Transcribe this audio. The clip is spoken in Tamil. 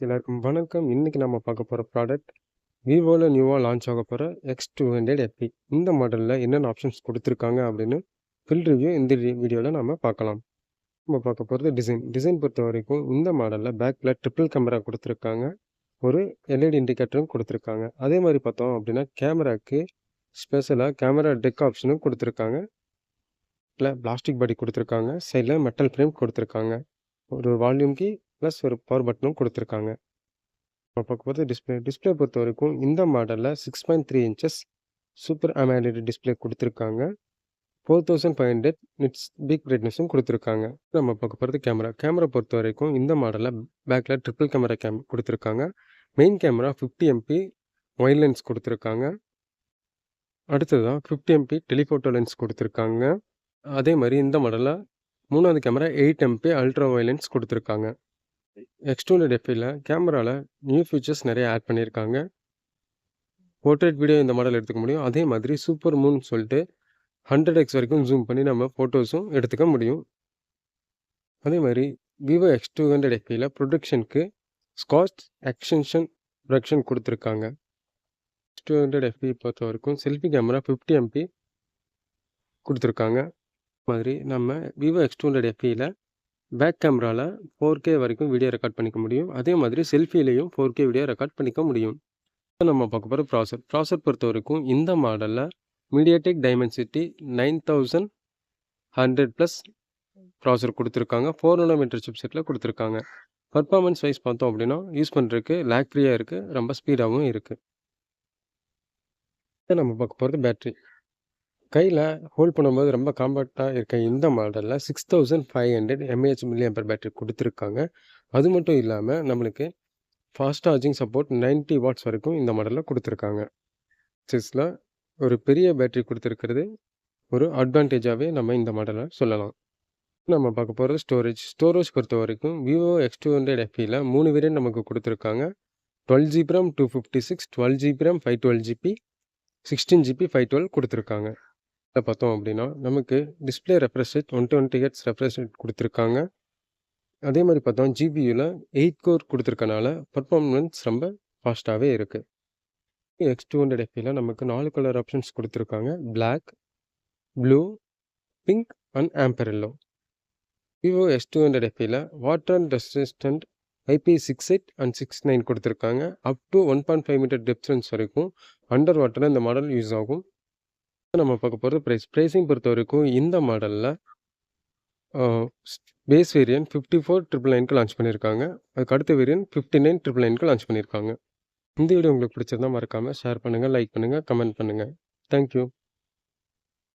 எல்லாருக்கும் வணக்கம். இன்னைக்கு நம்ம பார்க்க போற ப்ராடக்ட் விவோல நியூவா லான்ச் ஆக போற X200 FE. இந்த மாடல்ல என்னென்ன ஆப்ஷன்ஸ் குடுத்துருக்காங்க அப்படின்னு ஃபுல் ரிவ்யூ இந்த வீடியோல நாம பார்க்கலாம். நம்ம பார்க்க போறது டிசைன் பொறுத்தவரைக்கும் இந்த மாடல்ல பேக்ல ட்ரிபிள் கேமரா குடுத்துருக்காங்க. ஒரு எல்இடி இண்டிகேட்டரும் குடுத்துருக்காங்க. அதே மாரி பார்த்தோம் அப்படின்னா கேமராக்கு ஸ்பெஷலா கேமரா டெக் ஆப்ஷனும் குடுத்துருக்காங்க. பிளாஸ்டிக் பாடி குடுத்துருக்காங்க. சைடுல மெட்டல் ஃப்ரேம் குடுத்துருக்காங்க. ஒரு வால்யூம் கீ பிளஸ் ஒரு பவர் பட்டனும் குடுத்துருக்காங்க. நம்ம பார்க்க போகிறது டிஸ்பிளே பொறுத்த வரைக்கும் இந்த மாடலில் 6.3 இன்ச்சஸ் சூப்பர் AMOLED டிஸ்பிளே கொடுத்துருக்காங்க. 4500 நிட்ஸ் பிக் பிரைட்னஸும் கொடுத்துருக்காங்க. நம்ம பார்க்க போகிறது கேமரா பொறுத்த வரைக்கும் இந்த மாடலில் பேக்கில் ட்ரிபிள் கேமரா கொடுத்துருக்காங்க. Main camera 50 MP white lens கொடுத்துருக்காங்க. அடுத்ததான் 50 MP டெலிஃபோட்டோ லென்ஸ் கொடுத்துருக்காங்க. அதே மாதிரி இந்த மாடலில் மூணாவது camera 8 MP ultra white lens கொடுத்துருக்காங்க. X200 FEல கேமராவில் நியூ ஃபீச்சர்ஸ் நிறைய ஆட் பண்ணியிருக்காங்க. போர்ட்ரேட் வீடியோ இந்த மாடல் எடுத்துக்க முடியும். அதே மாதிரி சூப்பர் மூன் சொல்லிட்டு 100x வரைக்கும் ஜூம் பண்ணி நம்ம ஃபோட்டோஸும் எடுத்துக்க முடியும். அதே மாதிரி விவோ X200 FEல ப்ரொடக்ஷனுக்கு ஸ்காட்ச் எக்ஸ்டென்ஷன் ப்ரொடக்ஷன் கொடுத்துருக்காங்க. X200 FE பொறுத்த வரைக்கும் செல்ஃபி கேமரா 50 MP கொடுத்துருக்காங்க. மாதிரி நம்ம விவோ X200 FEல பேக் கேமராவில் 4K வரைக்கும் வீடியோ ரெக்கார்ட் பண்ணிக்க முடியும். அதே மாதிரி செல்ஃபிலையும் 4K வீடியோ ரெக்கார்ட் பண்ணிக்க முடியும். நம்ம பார்க்க போகிற ப்ராசர் பொறுத்த வரைக்கும் இந்த மாடலில் மீடியாடெக் டைமென்சிட்டி 9100+ ப்ராசர் கொடுத்துருக்காங்க. 4nm சிப்செட்டில் கொடுத்துருக்காங்க. பர்ஃபார்மன்ஸ் வைஸ் பார்த்தோம் அப்படின்னா யூஸ் பண்ணுறதுக்கு லேக் ஃப்ரீயாக இருக்குது, ரொம்ப ஸ்பீடாகவும் இருக்குது. நம்ம பார்க்க போகிறது பேட்ரி. கையில் ஹோல்ட் பண்ணும்போது ரொம்ப காம்பேக்டாக இருக்க இந்த மாடலில் 6500 mAh mAh பேட்டரி கொடுத்துருக்காங்க. அது மட்டும் இல்லாமல் நம்மளுக்கு ஃபாஸ்ட் சார்ஜிங் சப்போர்ட் 90 வாட்ஸ் வரைக்கும் இந்த மாடலில் கொடுத்துருக்காங்க. சிஸ்ல ஒரு பெரிய பேட்டரி கொடுத்துருக்கிறது ஒரு அட்வான்டேஜாகவே நம்ம இந்த மாடலை சொல்லலாம். நம்ம பார்க்க போகிறது ஸ்டோரேஜ் பொறுத்த வரைக்கும் விவோ X200 FEல 3 வேரியன்ட் நமக்கு கொடுத்துருக்காங்க. 12GB RAM 256, 12GB RAM 512GB, 16GB 512 கொடுத்துருக்காங்க. பார்த்தோம் அப்படின்னா நமக்கு display refresh rate 120 Hz refresh rate கொடுத்துருக்காங்க. அதே மாதிரி பார்த்தோம் ஜிபியூவில் 8 கோர் கொடுத்துருக்கனால பர்ஃபார்மன்ஸ் ரொம்ப ஃபாஸ்ட்டாகவே இருக்குது. X200 FEல நமக்கு 4 கலர் ஆப்ஷன்ஸ் கொடுத்துருக்காங்க. Black, blue, pink and amber yellow. Vivo X200 FEல water and resistant IP68 and 69 கொடுத்துருக்காங்க. Up to 1.5 metre depth range வரைக்கும் அண்டர் வாட்டரில் இந்த மாடல் யூஸ் ஆகும். நம்ம பார்க்க போகிறது ப்ரைஸிங் பொறுத்த வரைக்கும் இந்த மாடலில் பேஸ் வேரியன்ட் 54,999க்கு லான்ச் பண்ணியிருக்காங்க. அதுக்கு அடுத்த வேரியன்ட் 59,999க்கு லான்ச் பண்ணியிருக்காங்க. இந்த வீடியோ உங்களுக்கு பிடிச்சிருந்தா மறக்காமல் ஷேர் பண்ணுங்கள், லைக் பண்ணுங்கள், கமெண்ட் பண்ணுங்கள். தேங்க்யூ.